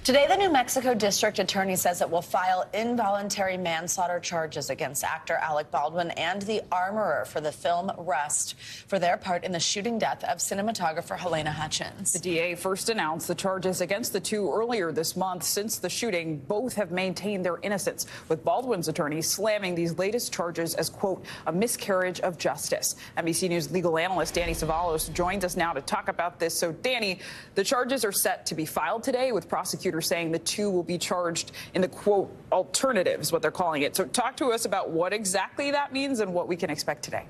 Today, the New Mexico District Attorney says it will file involuntary manslaughter charges against actor Alec Baldwin and the armorer for the film Rust for their part in the shooting death of cinematographer Halyna Hutchins. The DA first announced the charges against the two earlier this month. Since the shooting, both have maintained their innocence, with Baldwin's attorney slamming these latest charges as, quote, a miscarriage of justice. NBC News legal analyst Danny Cevallos joins us now to talk about this. So, Danny, the charges are set to be filed today, with prosecutors saying the two will be charged in the, quote, alternatives, what they're calling it. So talk to us about what exactly that means and what we can expect today.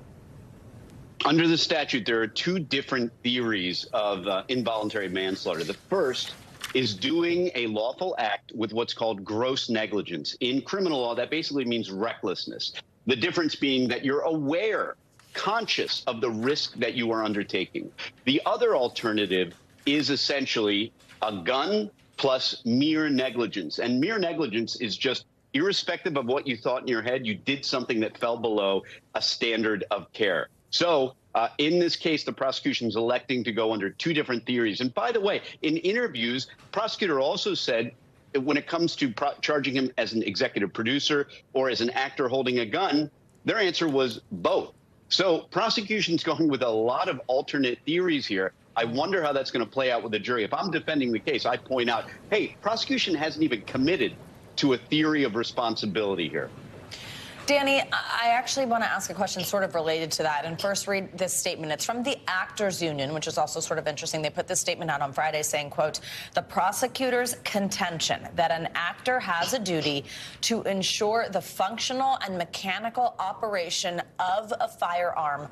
Under the statute, there are two different theories of involuntary manslaughter. The first is doing a lawful act with what's called gross negligence. In criminal law, that basically means recklessness. The difference being that you're aware, conscious of the risk that you are undertaking. The other alternative is essentially a gun plus mere negligence. And mere negligence is just irrespective of what you thought in your head, you did something that fell below a standard of care. So in this case, the prosecution is electing to go under two different theories. And by the way, in interviews, the prosecutor also said that when it comes to charging him as an executive producer or as an actor holding a gun, their answer was both. So prosecution's going with a lot of alternate theories here. I wonder how that's going to play out with the jury. If I'm defending the case, I point out, hey, prosecution hasn't even committed to a theory of responsibility here. Danny, I actually want to ask a question sort of related to that, and first read this statement. It's from the Actors Union, which is also sort of interesting. They put this statement out on Friday saying, quote, the prosecutor's contention that an actor has a duty to ensure the functional and mechanical operation of a firearm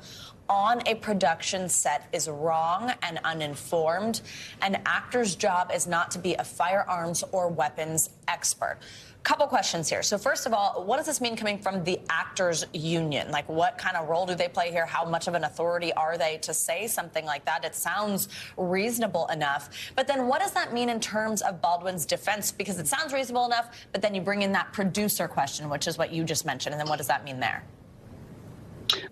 on a production set is wrong and uninformed. An actor's job is not to be a firearms or weapons expert. Couple questions here. So first of all, what does this mean coming from the Actors Union? Like, what kind of role do they play here? How much of an authority are they to say something like that? It sounds reasonable enough. But then what does that mean in terms of Baldwin's defense? Because it sounds reasonable enough, but then you bring in that producer question, which is what you just mentioned. And then what does that mean there?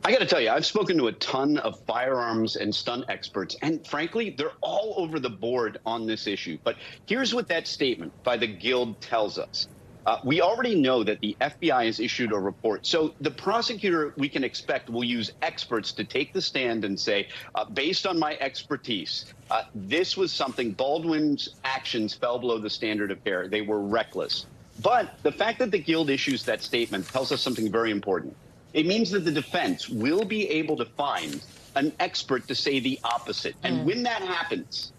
I got to tell you, I've spoken to a ton of firearms and stunt experts, and frankly, they're all over the board on this issue. But here's what that statement by the Guild tells us. We already know that the FBI has issued a report. So the prosecutor, we can expect, will use experts to take the stand and say, based on my expertise, this was something, Baldwin's actions fell below the standard of care. They were reckless. But the fact that the Guild issues that statement tells us something very important. It means that the defense will be able to find an expert to say the opposite. And when that happens,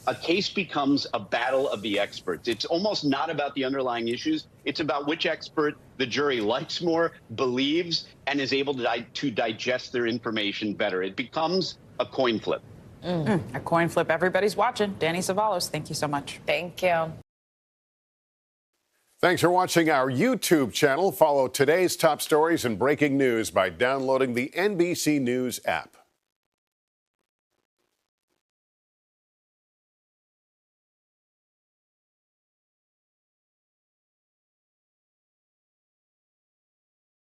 a case becomes a battle of the experts. It's almost not about the underlying issues. It's about which expert the jury likes more, believes, and is able to digest their information better. It becomes a coin flip. A coin flip. Everybody's watching. Danny Cevallos, thank you so much. Thank you. Thanks for watching our YouTube channel. Follow today's top stories and breaking news by downloading the NBC News app.